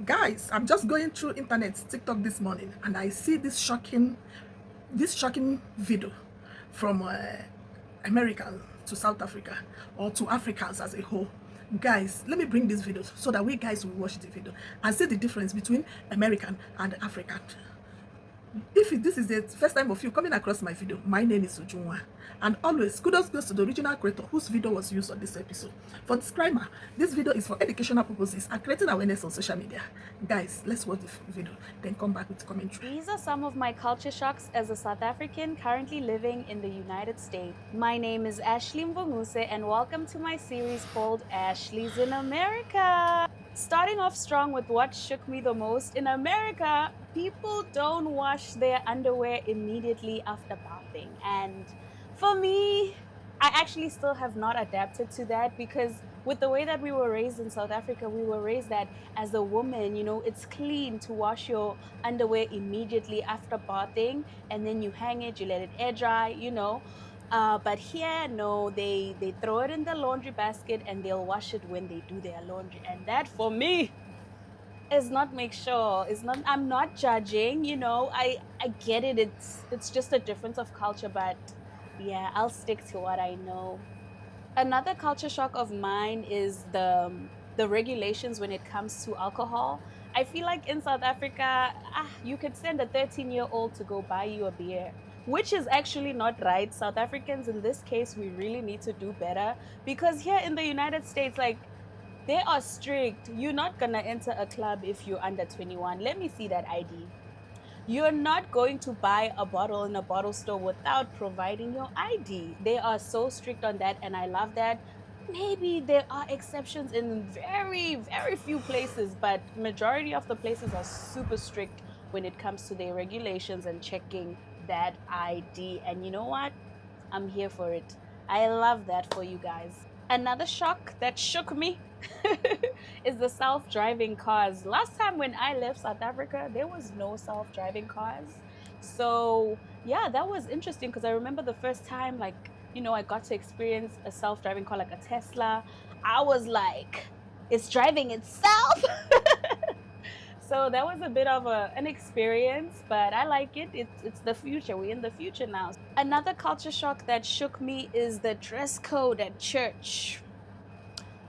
Guys, I'm just going through internet TikTok this morning and I see this shocking video from America to South Africa, or to Africans as a whole. Guys, let me bring this video so that we guys will watch the video and see the difference between American and African. If this is the first time of you coming across my video, my name is Ujunwa. And always, kudos goes to the original creator whose video was used on this episode. For disclaimer, this video is for educational purposes and creating awareness on social media. Guys, let's watch the video, then come back with commentary. These are some of my culture shocks as a South African currently living in the United States. My name is Ashley Mvunguse and welcome to my series called Ashley's in America. Starting off strong with what shook me the most, in America, people don't wash their underwear immediately after bathing. And for me, I actually still have not adapted to that because with the way that we were raised in South Africa, we were raised that as a woman, it's clean to wash your underwear immediately after bathing and then you hang it, you let it air dry. But here, no, they throw it in the laundry basket and they'll wash it when they do their laundry. And that for me is not make sure. It's not. I'm not judging. I get it. It's just a difference of culture. But yeah, I'll stick to what I know. Another culture shock of mine is the regulations when it comes to alcohol. I feel like in South Africa, you could send a 13-year-old to go buy you a beer, which is actually not right. South Africans, in this case, we really need to do better because here in the United States, like, they are strict. You're not gonna enter a club if you're under 21. Let me see that ID. You're not going to buy a bottle in a bottle store without providing your ID. They are so strict on that, and I love that. Maybe there are exceptions in very, very few places, but majority of the places are super strict when it comes to their regulations and checking that ID. And you know what? I'm here for it. I love that for you guys. Another shock that shook me is the self-driving cars. Last time when I left South Africa, there was no self-driving cars. So yeah, that was interesting because I remember the first time, like, I got to experience a self-driving car like a Tesla. I was like, it's driving itself. So that was a bit of an experience, but I like it. It's the future. We're in the future now. Another culture shock that shook me is the dress code at church.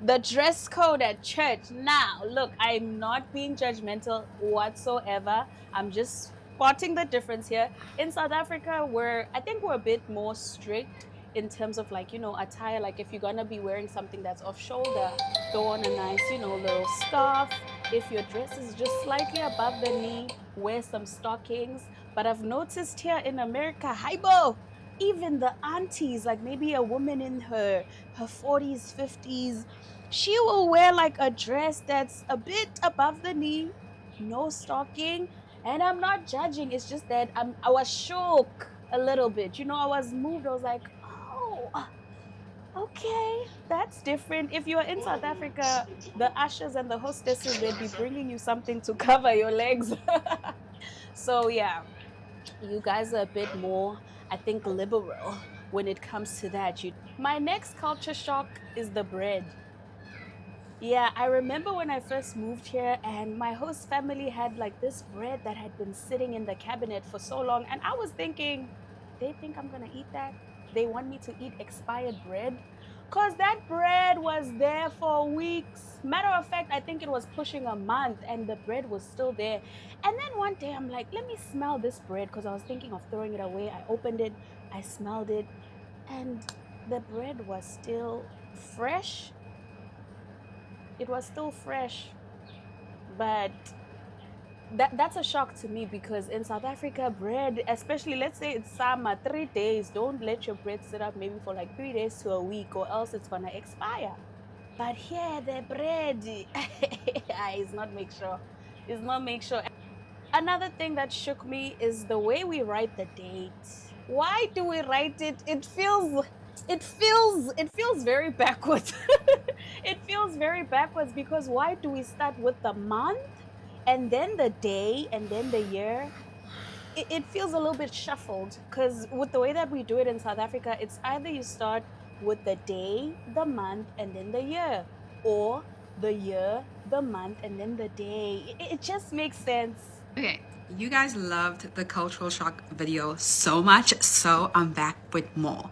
The dress code at church. Now, look, I'm not being judgmental whatsoever. I'm just spotting the difference here. In South Africa, I think we're a bit more strict in terms of, like, attire. Like, if you're gonna be wearing something that's off shoulder, throw on a nice, little scarf. If your dress is just slightly above the knee, wear some stockings. But I've noticed here in America, Haibo, even the aunties, like maybe a woman in her 40s, 50s, she will wear like a dress that's a bit above the knee, no stocking. And I'm not judging, it's just that I was shook a little bit. I was moved. I was like, oh, okay, that's different. If you're in South Africa, the ushers and the hostesses, they'd be bringing you something to cover your legs. So yeah, you guys are a bit more, I think, liberal when it comes to that. My next culture shock is the bread. Yeah, I remember when I first moved here and my host family had like this bread that had been sitting in the cabinet for so long. And I was thinking, they think I'm going to eat that? They want me to eat expired bread? Because that bread was there for weeks. Matter of fact, I think it was pushing a month and the bread was still there. And then one day I'm like, let me smell this bread because I was thinking of throwing it away. I opened it, I smelled it, and the bread was still fresh. It was still fresh. But that's a shock to me because in South Africa, bread, especially let's say it's summer, 3 days, don't let your bread sit up maybe for like 3 days to a week or else it's gonna expire. But here the bread is not make sure. It's not make sure. Another thing that shook me is the way we write the date. Why do we write it? It feels very backwards. It feels very backwards because why do we start with the month and then the day and then the year? It feels a little bit shuffled because with the way that we do it in South Africa, it's either you start with the day, the month, and then the year, or the year, the month, and then the day. It just makes sense. Okay, you guys loved the cultural shock video so much, so I'm back with more.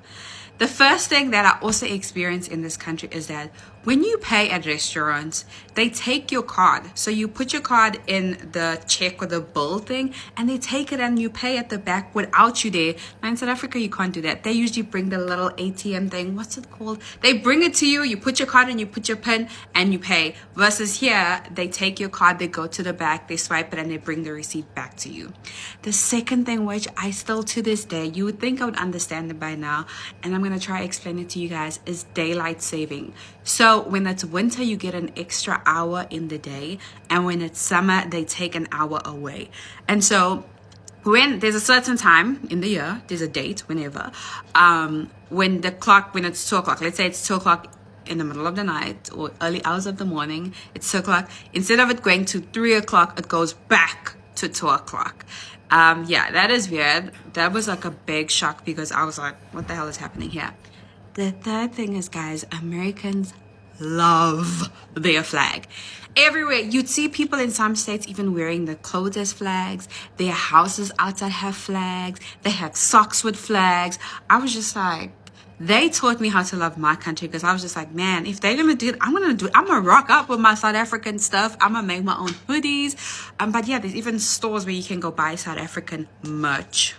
The first thing that I also experience in this country is that when you pay at restaurants, they take your card. So you put your card in the check or the bill thing, and they take it and you pay at the back without you there. Now in South Africa, you can't do that. They usually bring the little ATM thing. What's it called? They bring it to you, you put your card in, you put your PIN, and you pay. Versus here, they take your card, they go to the back, they swipe it, and they bring the receipt back to you. The second thing, which I still to this day, you would think I would understand it by now, and I'm going to try to explain it to you guys, is daylight saving. So when it's winter, you get an extra hour in the day, and when it's summer, they take an hour away. And so when there's a certain time in the year, there's a date, whenever, when it's 2 o'clock, let's say it's 2 o'clock in the middle of the night or early hours of the morning, it's 2 o'clock. Instead of it going to 3 o'clock, it goes back to 2 o'clock. Yeah, that is weird. That was like a big shock because I was like, what the hell is happening here? The third thing is, guys, Americans love their flag. Everywhere you'd see people in some states even wearing their clothes as flags. Their houses outside have flags. They have socks with flags. I was just like, they taught me how to love my country, because I was just like, man, if they're gonna do it, I'm gonna rock up with my South African stuff. I'm gonna make my own hoodies. But yeah, there's even stores where you can go buy South African merch.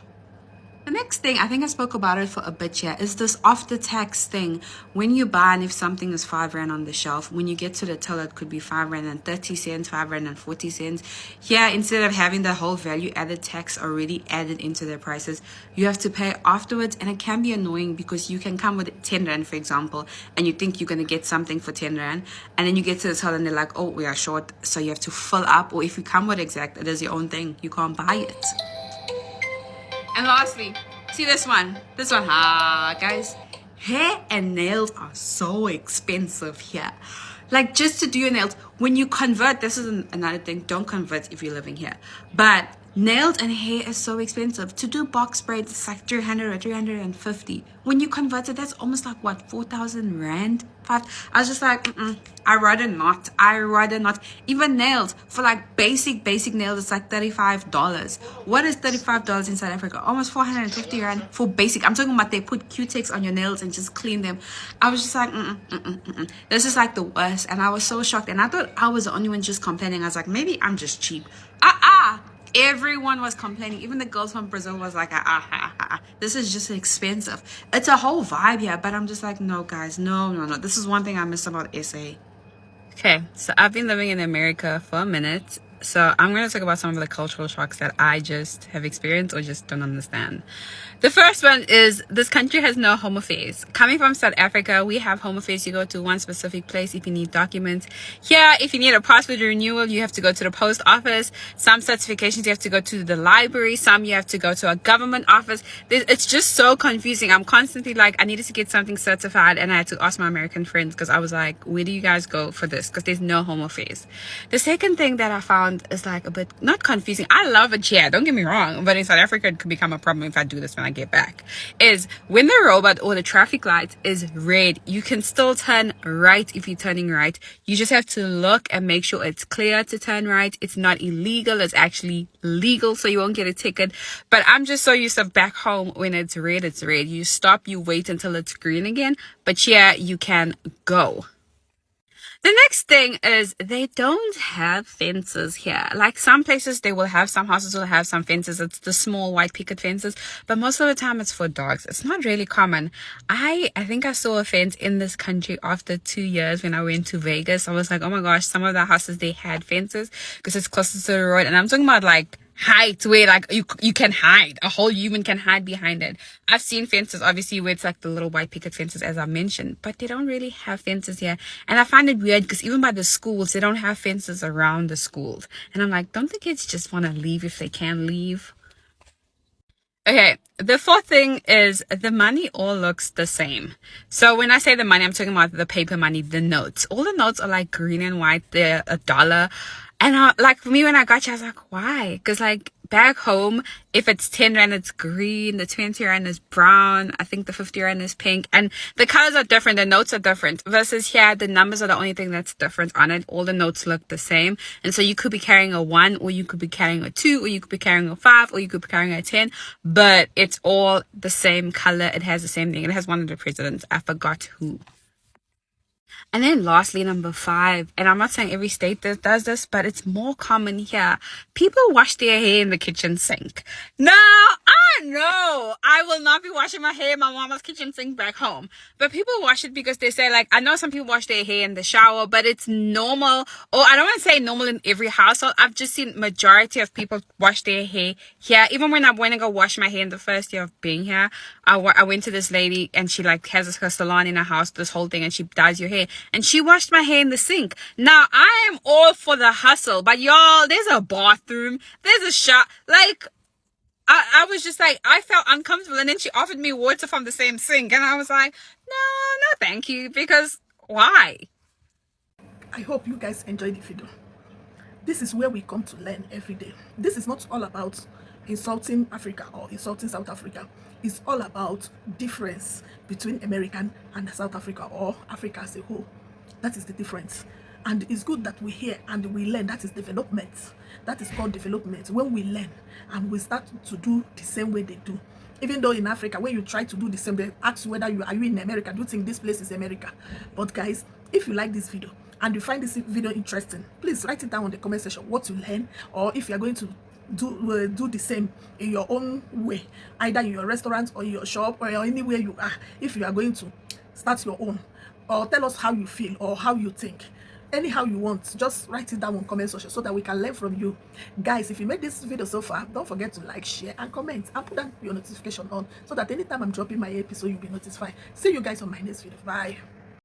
The next thing, I think I spoke about it for a bit here, is this after tax thing. When you buy, and if something is R5 on the shelf, when you get to the till, it could be R5.30, R5.40. Here, instead of having the whole value added tax already added into their prices, you have to pay afterwards, and it can be annoying because you can come with 10 Rand, for example, and you think you're going to get something for 10 Rand, and then you get to the till and they're like, oh, we are short, so you have to fill up, or if you come with exact, it is your own thing, you can't buy it. And lastly, see this one, guys, hair and nails are so expensive here. Like, just to do your nails, when you convert, this is another thing, don't convert if you're living here, but nails and hair is so expensive. To do box braids, it's like 300 or 350. When you convert it, that's almost like, what, 4,000 Rand? I was just like, I rather not. Even nails, for like basic nails, it's like $35. What is $35 in South Africa? Almost 450 Rand for basic. I'm talking about they put Q-Tex on your nails and just clean them. I was just like, this is like the worst. And I was so shocked. And I thought I was the only one just complaining. I was like, maybe I'm just cheap. Everyone was complaining. Even the girls from Brazil was like, this is just expensive. It's a whole vibe here, but I'm just like, no, guys, no. This is one thing I miss about SA. Okay, so I've been living in America for a minute. So I'm going to talk about some of the cultural shocks that I just have experienced or just don't understand. The first one is this country has no home affairs. Coming from South Africa, we have home affairs. You go to one specific place if you need documents. Here, if you need a passport renewal, you have to go to the post office. Some certifications you have to go to the library. Some you have to go to a government office. It's just so confusing. I'm constantly like, I needed to get something certified, and I had to ask my American friends because I was like, where do you guys go for this? Because there's no home affairs. The second thing that I found is like a bit not confusing. I love it here, don't get me wrong, but in South Africa it could become a problem if I do this when I get back, is when the robot or the traffic light is red, you can still turn right if you're turning right. You just have to look and make sure it's clear to turn right. It's not illegal, it's actually legal, so you won't get a ticket. But I'm just so used to back home, when it's red, you stop, you wait until it's green again, but here you can go. The next thing is they don't have fences here. Like some places they will have, some houses will have some fences. It's the small white picket fences, but most of the time it's for dogs. It's not really common. I think I saw a fence in this country after 2 years when I went to Vegas. I was like, oh my gosh, some of the houses they had fences because it's closer to the road. And I'm talking about like height where like you can hide, a whole human can hide behind it. I've seen fences obviously where it's like the little white picket fences as I mentioned, but they don't really have fences here. And I find it weird because even by the schools they don't have fences around the schools, and I'm like, don't the kids just want to leave if they can leave? Okay, the fourth thing is the money all looks the same. So when I say the money, I'm talking about the paper money, the notes. All the notes are like green and white. They're $1. And like for me, when I got here, I was like, why? Because like back home, if it's 10 rand, it's green, the 20 rand is brown, I think the 50 rand is pink, and the colors are different, the notes are different, versus here, the numbers are the only thing that's different on it. All the notes look the same, and so you could be carrying a 1, or you could be carrying a 2, or you could be carrying a 5, or you could be carrying a 10, but it's all the same color. It has the same thing. It has one of the presidents. I forgot who. And then lastly, number 5, and I'm not saying every state does this, but it's more common here. People wash their hair in the kitchen sink. Now, I know I will not be washing my hair in my mama's kitchen sink back home. But people wash it because they say, like, I know some people wash their hair in the shower, but it's normal. Or I don't want to say normal in every household. I've just seen majority of people wash their hair here. Even when I went to go wash my hair in the first year of being here, I went to this lady and she like has her salon in her house, this whole thing, and she dyes your hair. And she washed my hair in the sink. Now, I am all for the hustle, but y'all, there's a bathroom, there's a shower. Like, I was just like, I felt uncomfortable. And then she offered me water from the same sink. And I was like, no, thank you. Because why? I hope you guys enjoyed the video. This is where we come to learn every day. This is not all about insulting Africa or insulting South Africa. It's all about difference between American and South Africa, or Africa as a whole. That is the difference. And it's good that we hear and we learn. That is development. That is called development. When we learn and we start to do the same way they do. Even though in Africa, when you try to do the same, they ask whether are you in America? Do you think this place is America? But guys, if you like this video and you find this video interesting, please write it down in the comment section what you learn, or if you are going to do the same in your own way, either in your restaurant or in your shop or anywhere you are. If you are going to start your own, or tell us how you feel or how you think, anyhow you want, just write it down in comment section so that we can learn from you. Guys, if you made this video so far, don't forget to like, share and comment, and put down your notification on so that anytime I'm dropping my episode, you'll be notified. See you guys on my next video. Bye.